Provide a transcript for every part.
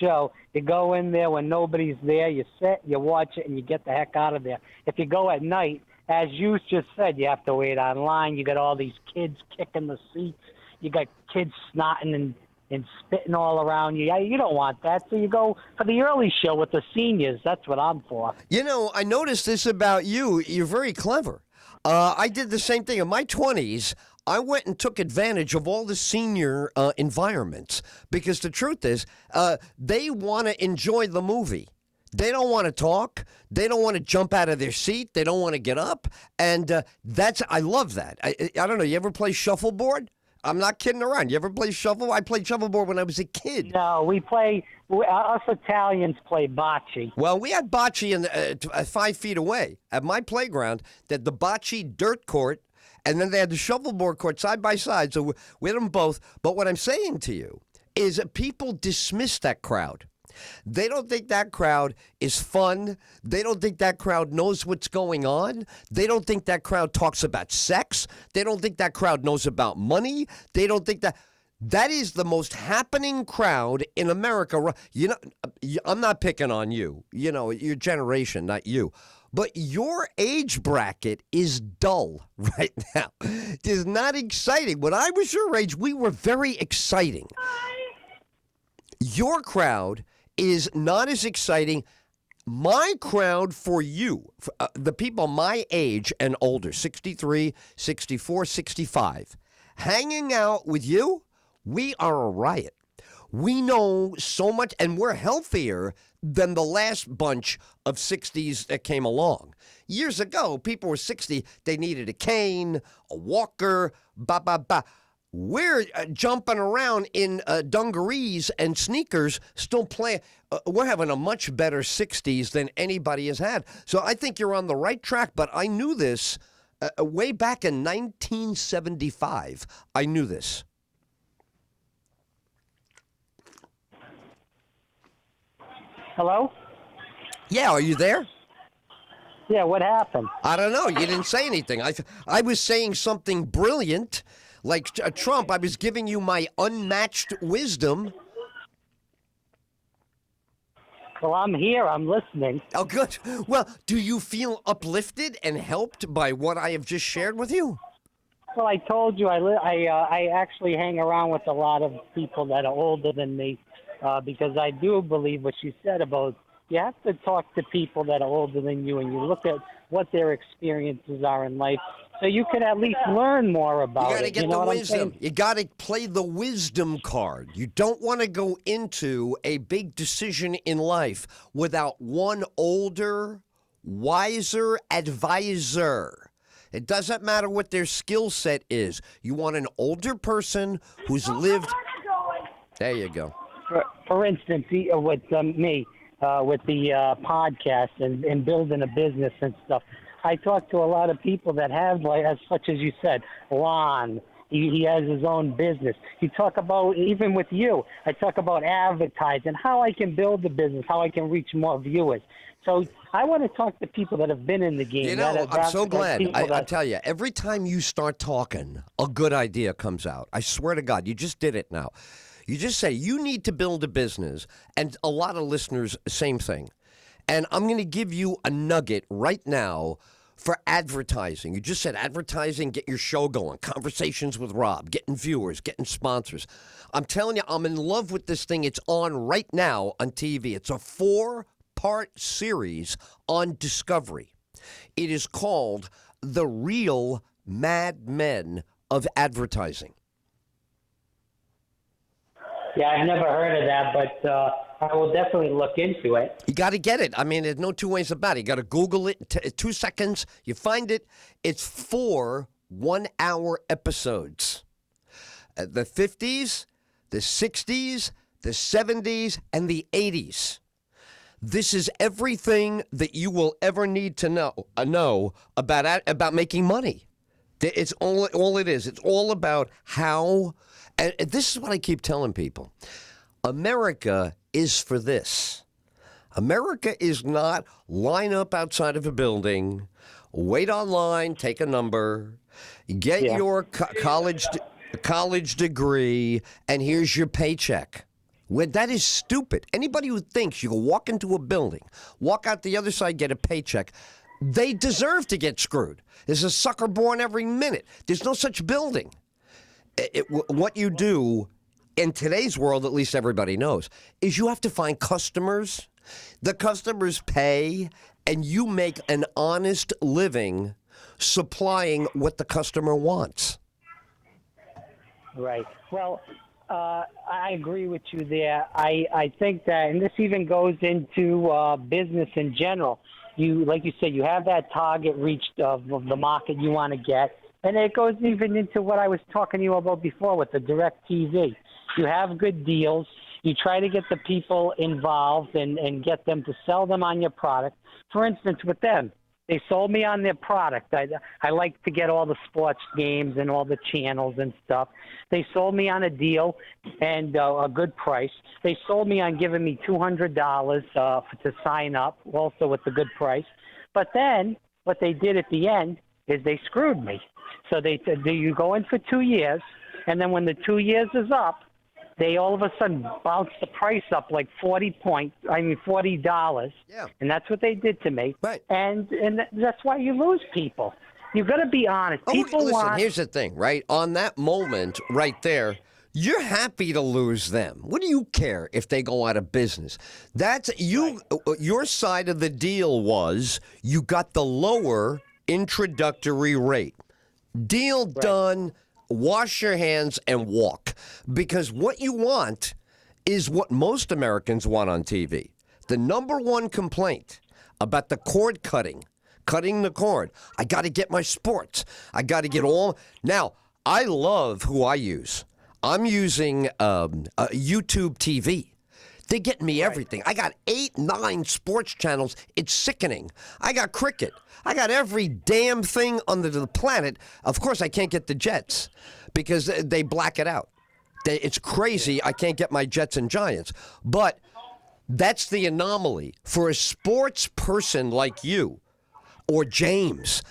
show. You go in there when nobody's there, you sit, you watch it, and you get the heck out of there. If you go at night, as you just said, you have to wait online. You got all these kids kicking the seats. You got kids snotting and spitting all around you. You don't want that. So you go for the early show with the seniors. That's what I'm for. You know, I noticed this about you. You're very clever. I did the same thing in my 20s. I went and took advantage of all the senior environments because the truth is, they want to enjoy the movie. They don't want to talk. They don't want to jump out of their seat. They don't want to get up. And I love that. I don't know. You ever play shuffleboard? I'm not kidding around. You ever play shuffle? I played shuffleboard when I was a kid. No, us Italians play bocce. Well, we had bocce 5 feet away at my playground. They had the bocce dirt court, and then they had the shuffleboard court side by side. So we had them both. But what I'm saying to you is that people dismiss that crowd. They don't think that crowd is fun. They don't think that crowd knows what's going on. They don't think that crowd talks about sex. They don't think that crowd knows about money. They don't think that is the most happening crowd in America. You know, I'm not picking on you. You know, your generation, not you. But your age bracket is dull right now. It is not exciting. When I was your age, we were very exciting. Your crowd is not as exciting. My crowd for you, the people my age and older, 63, 64, 65, hanging out with you, we are a riot. We know so much, and we're healthier than the last bunch of 60s that came along. Years ago, people were 60, they needed a cane, a walker, ba. We're jumping around in dungarees and sneakers, still playing. We're having a much better 60s than anybody has had. So I think you're on the right track, but I knew this way back in 1975. I knew this. Hello? Yeah, are you there? Yeah, what happened? I don't know. You didn't say anything. I was saying something brilliant. Like Trump, I was giving you my unmatched wisdom. Well, I'm here. I'm listening. Oh, good. Well, do you feel uplifted and helped by what I have just shared with you? Well, I told you I actually hang around with a lot of people that are older than me because I do believe what you said about you have to talk to people that are older than you and you look at what their experiences are in life so you can at least learn more about it. You got to get the wisdom. You got to play the wisdom card. You don't want to go into a big decision in life without one older, wiser advisor. It doesn't matter what their skill set is. You want an older person who's lived. There you go. For instance, with me, with the podcast and building a business and stuff, I talk to a lot of people that have, like, as such as you said, Lon. He has his own business. You talk about, even with you, I talk about advertising, how I can build the business, how I can reach more viewers. So I want to talk to people that have been in the game. You know, I'm so glad. I tell you, every time you start talking, a good idea comes out. I swear to God, you just did it now. You just say, you need to build a business, and a lot of listeners, same thing. And I'm going to give you a nugget right now for advertising. You just said advertising, get your show going, conversations with Rob, getting viewers, getting sponsors. I'm telling you, I'm in love with this thing. It's on right now on TV. It's a 4-part series on Discovery. It is called The Real Mad Men of Advertising. Yeah, I've never heard of that, but I will definitely look into it. You got to get it. I mean, there's no two ways about it. You got to Google it. 2 seconds, you find it. It's 4 one-hour episodes. The 50s, the 60s, the 70s, and the 80s. This is everything that you will ever need to know about making money. It's all it is. It's all about how. And this is what I keep telling people. America is for this. America is not line up outside of a building, wait online, take a number, get your college degree, and here's your paycheck. That is stupid. Anybody who thinks you can walk into a building, walk out the other side, get a paycheck, they deserve to get screwed. There's a sucker born every minute. There's no such building. What you do in today's world, at least everybody knows, is you have to find customers. The customers pay, and you make an honest living supplying what the customer wants. Right. Well, I agree with you there. I think that, and this even goes into business in general. Like you said, you have that target reached of the market you want to get, and it goes even into what I was talking to you about before with the direct TV. You have good deals. You try to get the people involved and get them to sell them on your product. For instance, with them, they sold me on their product. I like to get all the sports games and all the channels and stuff. They sold me on a deal and a good price. They sold me on giving me $200 to sign up, also with a good price. But then what they did at the end is they screwed me. So they said, you go in for 2 years, and then when the 2 years is up, they all of a sudden bounced the price up like $40. Yeah. And that's what they did to me. Right. And that's why you lose people. You've got to be honest. People listen, here's the thing, right? On that moment right there, you're happy to lose them. What do you care if they go out of business? That's you. Right. Your side of the deal was you got the lower introductory rate. Deal done. Wash your hands and walk. Because what you want is what most Americans want on TV. The number one complaint about the cord cutting the cord. I got to get my sports. I got to get all. Now, I love who I use. I'm using YouTube TV. They get me everything. I got 8, 9 sports channels. It's sickening. I got cricket. I got every damn thing on the planet. Of course, I can't get the Jets because they black it out. It's crazy. I can't get my Jets and Giants. But that's the anomaly. For a sports person like you or James,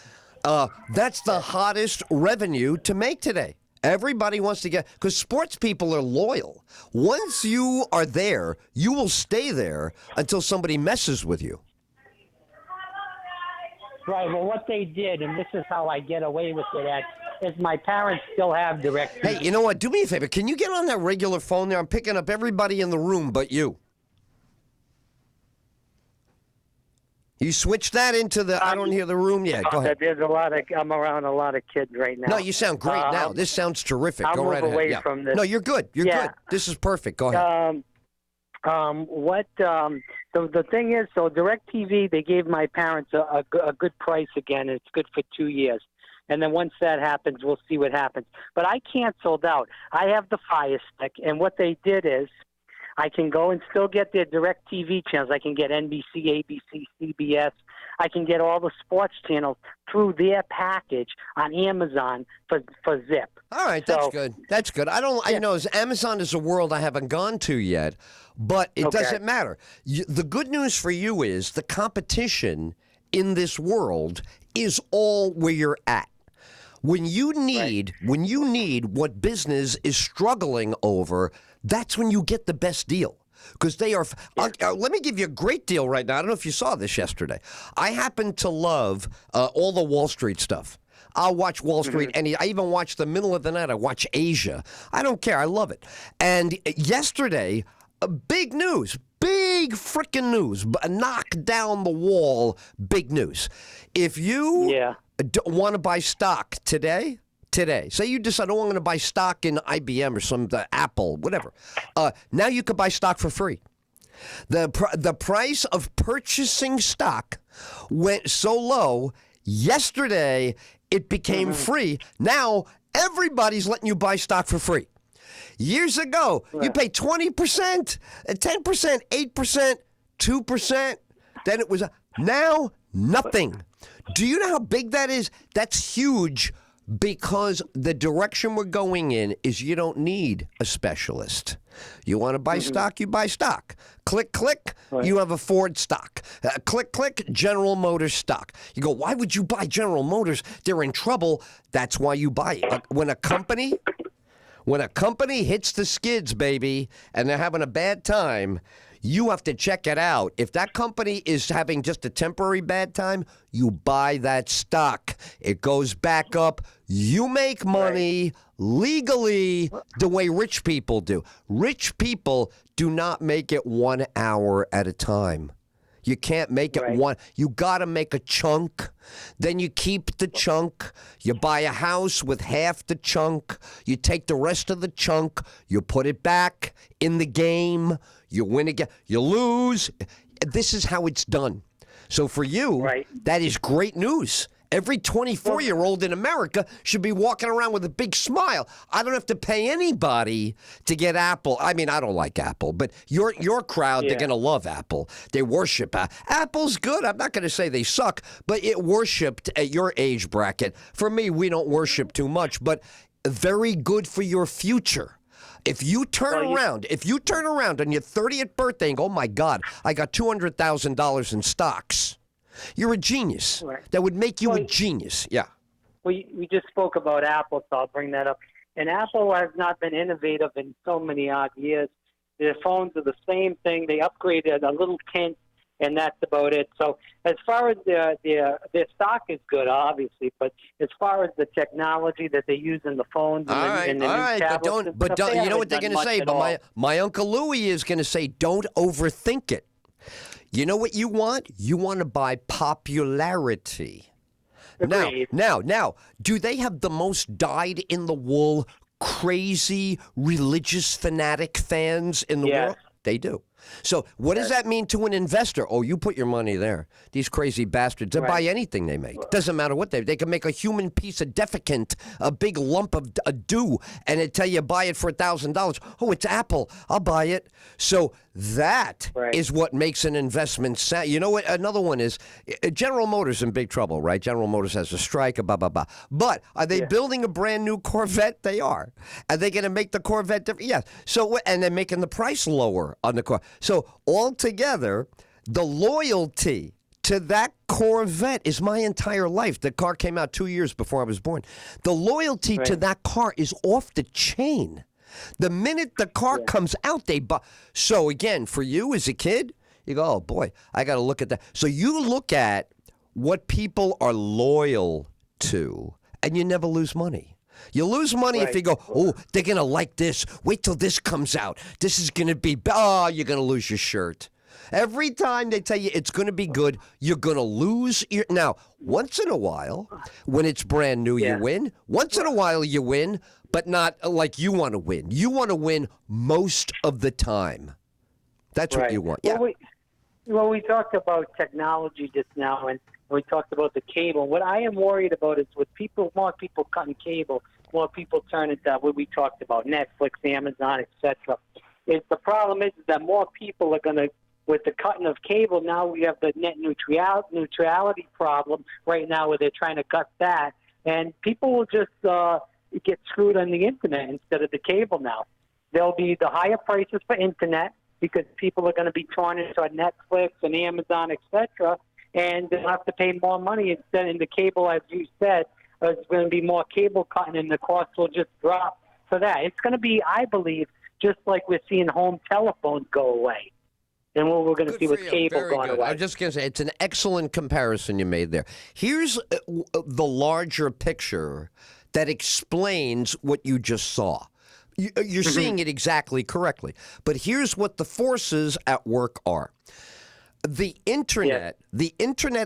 that's the hottest revenue to make today. Everybody wants to get, because sports people are loyal. Once you are there, you will stay there until somebody messes with you. Right. Well, what they did, and this is how I get away with it, is my parents still have direct. Hey, you know what? Do me a favor. Can you get on that regular phone there? I'm picking up everybody in the room but you. You switch that into the I don't hear the room yet. Go ahead. There's I'm around a lot of kids right now. No, you sound great now. This sounds terrific. I'll Go move right ahead. away from this. No, you're good. You're good. This is perfect. Go ahead. The thing is, so DirecTV, they gave my parents a good price again, and it's good for 2 years. And then once that happens, we'll see what happens. But I canceled out. I have the Fire Stick, and what they did is I can go and still get their DirecTV channels. I can get NBC, ABC, CBS. I can get all the sports channels through their package on Amazon for Zip. All right, that's good. That's good. I know Amazon is a world I haven't gone to yet, but it doesn't matter. The good news for you is the competition in this world is all where you're at. When you need what business is struggling over, that's when you get the best deal. Because they are. Let me give you a great deal right now. I don't know if you saw this yesterday. I happen to love all the Wall Street stuff. I'll watch Wall Street, and I even watch the middle of the night. I watch Asia. I don't care. I love it. And yesterday, big news. Big freaking news. Knock down the wall. Big news. If you want to buy stock today, say you decide, I'm going to buy stock in IBM or some Apple, whatever. Now you could buy stock for free. The price of purchasing stock went so low yesterday, it became free. Now everybody's letting you buy stock for free. Years ago, you paid 20%, 10%, 8%, 2%. Then it was now nothing. Do you know how big that is? That's huge. Because the direction we're going in is you don't need a specialist. You want to buy stock, you buy stock. Click, click, you have a Ford stock. Click, click, General Motors stock. You go, why would you buy General Motors? They're in trouble. That's why you buy it. When a company When a company hits the skids, baby, and they're having a bad time, you have to check it out. If that company is having just a temporary bad time, you buy that stock. It goes back up. You make money legally the way rich people do. Rich people do not make it 1 hour at a time. You can't make it one. You got to make a chunk. Then you keep the chunk. You buy a house with half the chunk. You take the rest of the chunk. You put it back in the game. You win again. You lose. This is how it's done. So for you, that is great news. Every 24-year-old in America should be walking around with a big smile. I don't have to pay anybody to get Apple. I mean, I don't like Apple, but your crowd, they're going to love Apple. They worship Apple's good. I'm not going to say they suck, but it worshipped at your age bracket. For me, we don't worship too much, but very good for your future. If you turn around on your 30th birthday and go, oh, my God, I got $200,000 in stocks. You're a genius. That would make you a genius. Yeah. We just spoke about Apple, so I'll bring that up. And Apple has not been innovative in so many odd years. Their phones are the same thing. They upgraded a little tint, and that's about it. So as far as their stock is good, obviously, but as far as the technology that they use in the phones and the new tablets, but don't, you know what they're going to say? But my Uncle Louie is going to say, don't overthink it. You know what you want? You want to buy popularity. Now, do they have the most dyed-in-the-wool, crazy, religious fanatic fans in the world? They do. So what does that mean to an investor? Oh, you put your money there. These crazy bastards, they'll buy anything they make. Doesn't matter what they can make a human piece of defecant, a big lump of a dew, and they tell you buy it for $1,000. Oh, it's Apple. I'll buy it. So that is what makes an investment sound. You know what? Another one is General Motors in big trouble, right? General Motors has a strike, blah, blah, blah. But are they building a brand new Corvette? They are. Are they going to make the Corvette different? Yes. So, and they're making the price lower on the car. So altogether, the loyalty to that Corvette is my entire life. The car came out 2 years before I was born. The loyalty to that car is off the chain. The minute the car comes out, they buy. So again, for you as a kid, you go, oh boy, I got to look at that. So you look at what people are loyal to, and you never lose money. You lose money if you go, oh, they're going to like this. Wait till this comes out. This is going to be, you're going to lose your shirt. Every time they tell you it's going to be good, you're going to lose your. Now, once in a while, when it's brand new, you win. Once in a while, you win, but not like you want to win. You want to win most of the time. That's what you want. Well, we talked about technology just now, and we talked about the cable. What I am worried about is with more people cutting cable, more people turning to what we talked about, Netflix, Amazon, etc. The problem is that more people are going to, with the cutting of cable, now we have the net neutrality problem right now where they're trying to cut that. And people will just get screwed on the Internet instead of the cable now. There'll be the higher prices for Internet because people are going to be torn into Netflix and Amazon, etc., and they'll have to pay more money instead. In the cable, as you said, there's going to be more cable cutting, and the cost will just drop for that. It's going to be, I believe, just like we're seeing home telephones go away. And what we're going to see with cable going away. I'm just going to say, it's an excellent comparison you made there. Here's the larger picture that explains what you just saw. You're seeing it exactly correctly. But here's what the forces at work are. The internet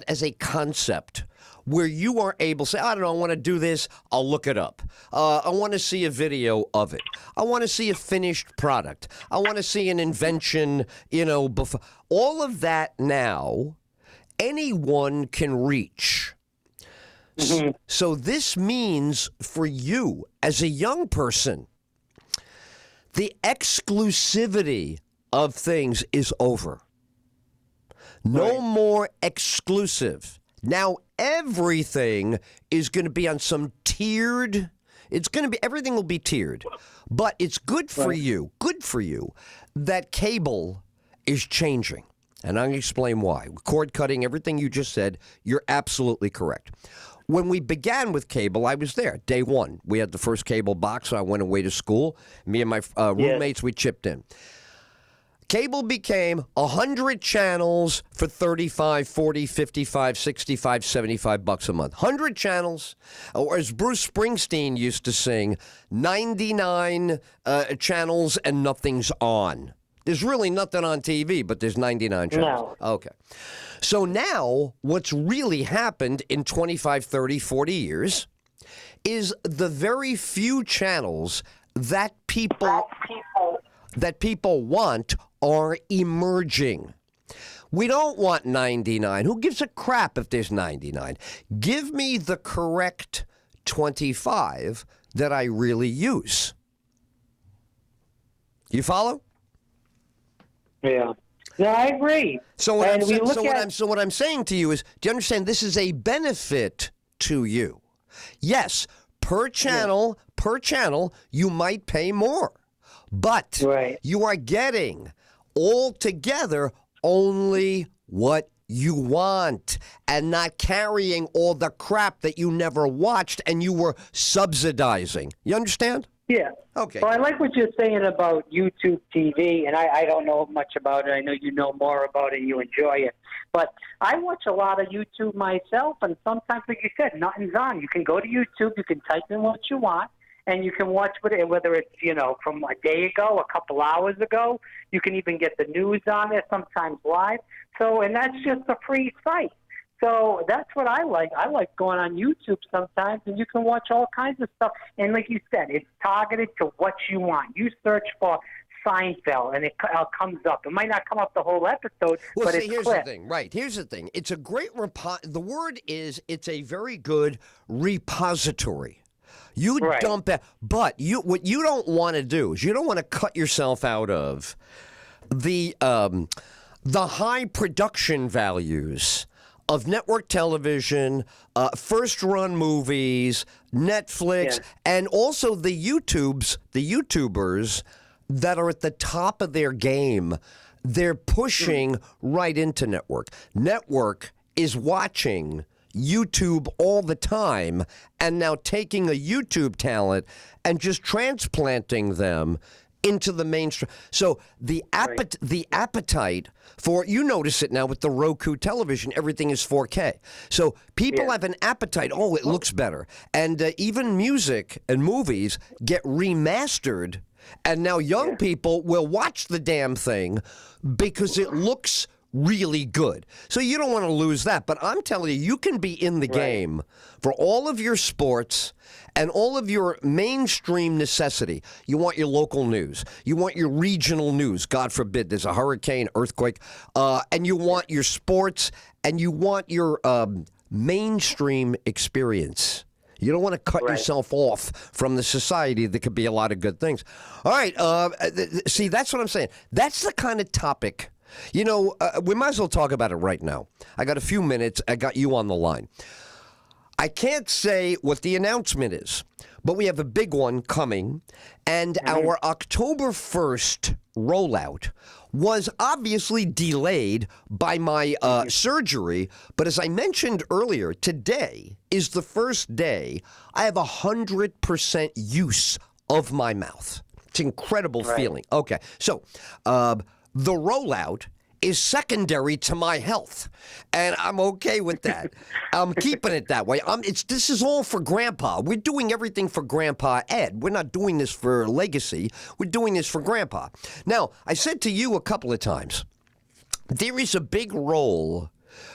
as a concept where you are able to say, I don't know, I want to do this, I'll look it up. I want to see a video of it. I want to see a finished product. I want to see an invention, before. All of that now, anyone can reach. So this means for you as a young person, the exclusivity of things is over. No more exclusive. Now everything is going to be on some tiered. Everything will be tiered. But it's good for you that cable is changing. And I'm going to explain why. Cord cutting, everything you just said, you're absolutely correct. when we began with cable, I was there day one. We had the first cable box, so I went away to school. Me and my roommates, we chipped in. Cable became 100 channels for 35, 40, 55, 65, 75 bucks a month. 100 channels, or as Bruce Springsteen used to sing, 99 channels and nothing's on. There's really nothing on TV, but there's 99 channels. No. Okay. So now what's really happened in 25, 30, 40 years is the very few channels that people want are emerging. We don't want 99. Who gives a crap if there's 99? Give me the correct 25 that I really use. You follow? Yeah. No, I agree. So what I'm saying to you is, do you understand this is a benefit to you? Yes, per channel, you might pay more. But you are getting altogether only what you want and not carrying all the crap that you never watched and you were subsidizing. You understand? Yeah. Okay. Well, I like what you're saying about YouTube TV, and I don't know much about it. I know you know more about it and you enjoy it. But I watch a lot of YouTube myself, and sometimes, like you said, nothing's on. You can go to YouTube, you can type in what you want, and you can watch whether it's, from a day ago, a couple hours ago. You can even get the news on there, sometimes live. So, and that's just a free site. So that's what I like. I like going on YouTube sometimes, and you can watch all kinds of stuff. And like you said, it's targeted to what you want. You search for Seinfeld, and it comes up. It might not come up the whole episode, but it's here's clipped. the thing. Right, here's the thing. It's a great the word is, it's a very good repository. You dump it, but what you don't want to do is you don't want to cut yourself out of the high production values of network television, first-run movies, Netflix, and also the YouTubers that are at the top of their game. They're pushing right into network. Network is watching YouTube all the time and now taking a YouTube talent and just transplanting them into the mainstream. So the appetite for, you notice it now with the Roku television, everything is 4K. So people have an appetite. Oh, it looks better. And even music and movies get remastered. And now young people will watch the damn thing because it looks really good. So you don't want to lose that. But I'm telling you, you can be in the game for all of your sports and all of your mainstream necessity. You want your local news. You want your regional news. God forbid there's a hurricane, earthquake. And you want your sports, and you want your mainstream experience. You don't want to cut yourself off from the society. There could be a lot of good things. All right. See, that's what I'm saying. That's the kind of topic. We might as well talk about it right now. I got a few minutes. I got you on the line. I can't say what the announcement is, but we have a big one coming, and our October 1st rollout was obviously delayed by my surgery, but as I mentioned earlier, today is the first day I have 100% use of my mouth. It's an incredible feeling. Okay, so the rollout is secondary to my health, and I'm okay with that. I'm keeping it that way. This is all for Grandpa. We're doing everything for Grandpa Ed. We're not doing this for legacy. We're doing this for Grandpa. Now, I said to you a couple of times, there is a big role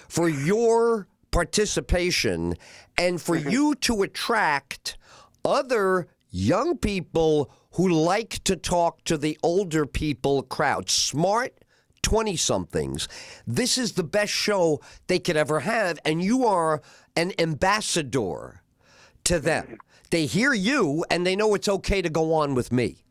for your participation and for you to attract other young people who like to talk to the older people crowd. Smart 20-somethings. This is the best show they could ever have, and you are an ambassador to them. They hear you, and they know it's okay to go on with me.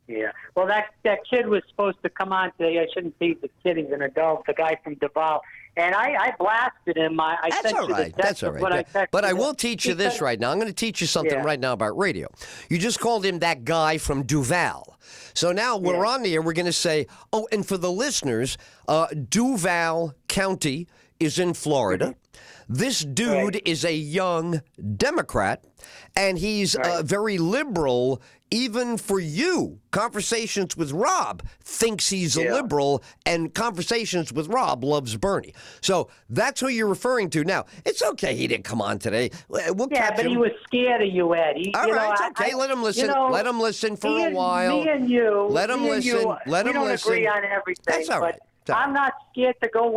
Yeah. Well, that kid was supposed to come on today. I shouldn't say the kid. He's an adult, the guy from Duval. And I blasted him. That's all right. That's all right. But I will teach you this right now. I'm going to teach you something right now about radio. You just called him that guy from Duval. So now we're on the air. We're going to say, and for the listeners, Duval County is in Florida. This dude is a young Democrat, and he's very liberal. Even for you, Conversations with Rob thinks he's a liberal, and Conversations with Rob loves Bernie. So that's who you're referring to. Now, it's okay he didn't come on today. We'll catch but him. he was scared of you, Ed. All right, it's okay. Let him listen. Let him listen for a while. Me and you. Let him listen. Let him listen. We don't agree on everything. That's all right. I'm not scared to go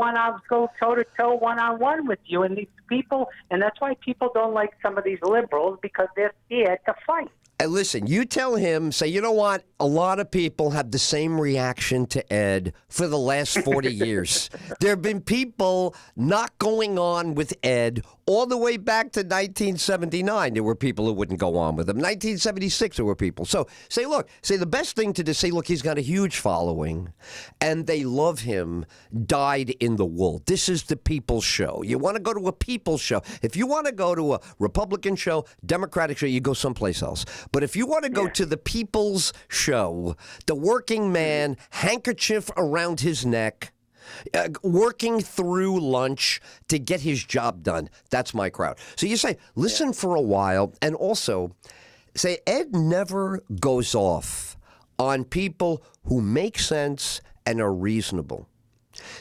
toe-to-toe, one-on-one with you and these people, and that's why people don't like some of these liberals, because they're scared to fight. And listen, you tell him, say, you know what? A lot of people have the same reaction to Ed for the last 40 years. There have been people not going on with Ed all the way back to 1979. There were people who wouldn't go on with him. 1976, there were people. So say the best thing to do, say, look, he's got a huge following, and they love him, dyed in the wool. This is the people's show. You want to go to a people's show. If you want to go to a Republican show, Democratic show, you go someplace else. But if you want to go to the people's show, the working man, handkerchief around his neck, working through lunch to get his job done, that's my crowd. So you say, listen for a while, and also say, Ed never goes off on people who make sense and are reasonable.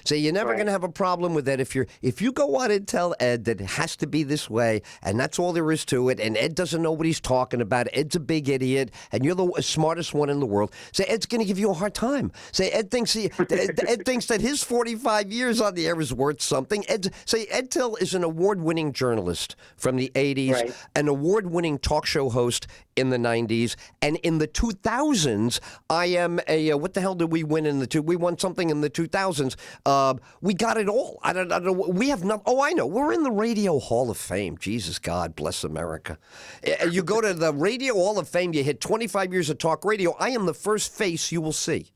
So you're never going to have a problem with Ed if you go on and tell Ed that it has to be this way, and that's all there is to it, and Ed doesn't know what he's talking about. Ed's a big idiot, and you're the smartest one in the world. Say Ed's going to give you a hard time. Say Ed thinks Ed thinks that his 45 years on the air is worth something. EdTyll is an award-winning journalist from the 80s, an award-winning talk show host in the 90s, and in the 2000s, I am a what the hell did we win in the we won something in the 2000s. We got it all. I don't know. We have not. Oh, I know. We're in the Radio Hall of Fame. Jesus, God bless America. You go to the Radio Hall of Fame. You hit 25 years of talk radio. I am the first face you will see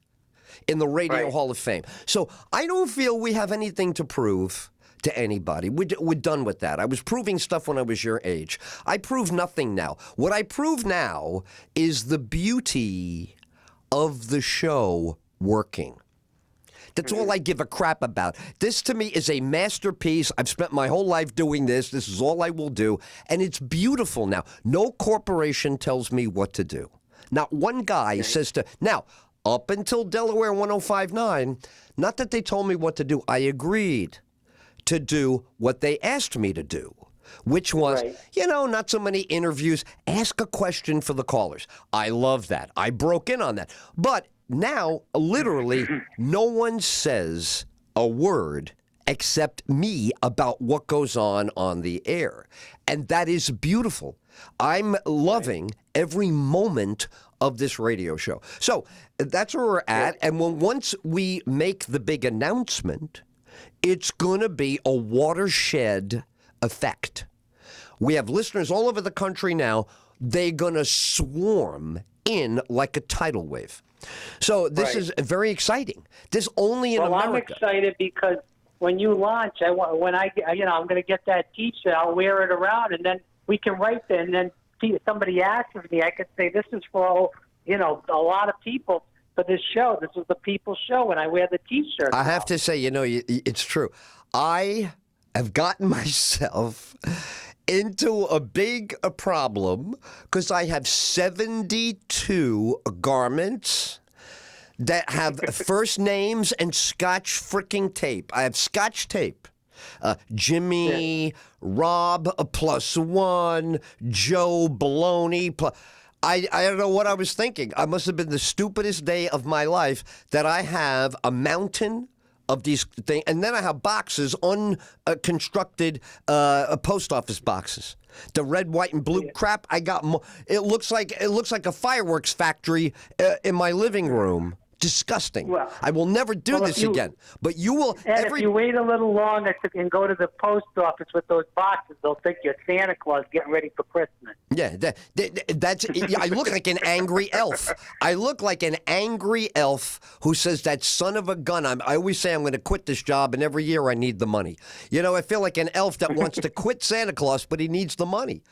in the Radio Hall of Fame. So I don't feel we have anything to prove to anybody. We're done with that. I was proving stuff when I was your age. I prove nothing now. What I prove now is the beauty of the show working. That's all I give a crap about. This, to me, is a masterpiece. I've spent my whole life doing this. This is all I will do. And it's beautiful now. No corporation tells me what to do. Not one guy says to... Now, up until Delaware 1059, not that they told me what to do. I agreed to do what they asked me to do, which was, not so many interviews. Ask a question for the callers. I love that. I broke in on that. But... now, literally, no one says a word except me about what goes on the air. And that is beautiful. I'm loving every moment of this radio show. So that's where we're at. And once we make the big announcement, it's going to be a watershed effect. We have listeners all over the country now. They're going to swarm in like a tidal wave. So this is very exciting. This only in America. I'm excited because when you launch, I'm going to get that T-shirt. I'll wear it around, and then we can write there. And then if somebody asks me, I could say this is for a lot of people for this show. This is the people's show, and I wear the T-shirt. I have to say, it's true. I have gotten myself into a big problem because I have 72 garments that have first names and Scotch freaking tape. I have Scotch tape. Jimmy, Rob, +1, Joe, Baloney, I don't know what I was thinking. I must have been the stupidest day of my life that I have a mountain of these things, and then I have boxes, unconstructed post office boxes. The red, white, and blue crap. I got more. It looks like a fireworks factory in my living room. Disgusting. Well, I will never do this again. But you will. And if you wait a little longer and go to the post office with those boxes, they'll think you're Santa Claus getting ready for Christmas. Yeah, that's. I look like an angry elf. I look like an angry elf who says, "That son of a gun." I always say I'm going to quit this job, and every year I need the money. I feel like an elf that wants to quit Santa Claus, but he needs the money.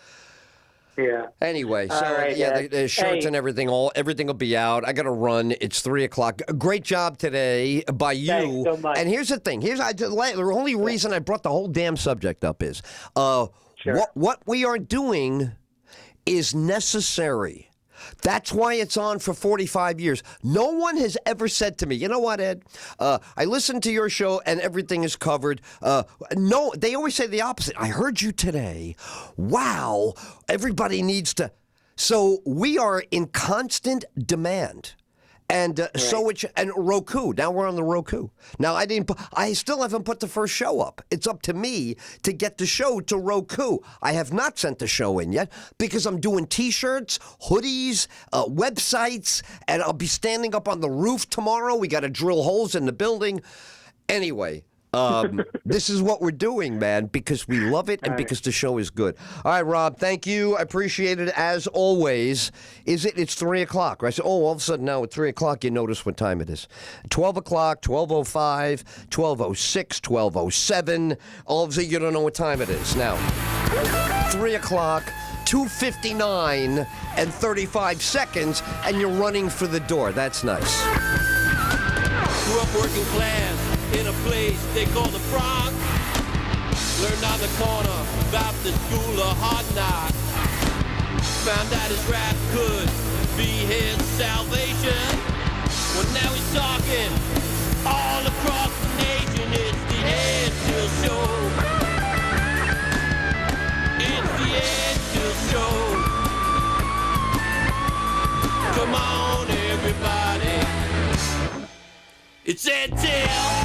Yeah. Anyway, so All right, Ed. the shirts Hey. and everything will be out. I got to run. It's 3:00. Great job today by you. Thanks so much. And here's the thing. The only reason I brought the whole damn subject up is Sure. what we are doing is necessary. That's why it's on for 45 years. No one has ever said to me, you know what, Ed? I listened to your show and everything is covered. No, they always say the opposite. I heard you today. Wow, everybody needs to. So we are in constant demand. And and Roku. Now we're on the Roku. Now I still haven't put the first show up. It's up to me to get the show to Roku. I have not sent the show in yet because I'm doing T-shirts, hoodies, websites, and I'll be standing up on the roof tomorrow. We got to drill holes in the building. Anyway. This is what we're doing, man, because we love it and because the show is good. All right, Rob, thank you. I appreciate it as always. It's 3:00, right? So, all of a sudden now at 3:00, you notice what time it is. 12:00, 12:05, 12:06, 12:07. All of a sudden, you don't know what time it is. Now, 3:00, 2:59 and 35 seconds, and you're running for the door. That's nice. Grew up working class in a place they call the Bronx. Learned on the corner about the school of hard knocks. Found out his rap could be his salvation. Well, now he's talking all across the nation. It's the EdTyll Show. It's the EdTyll Show. Come on, everybody. It's EdTyll.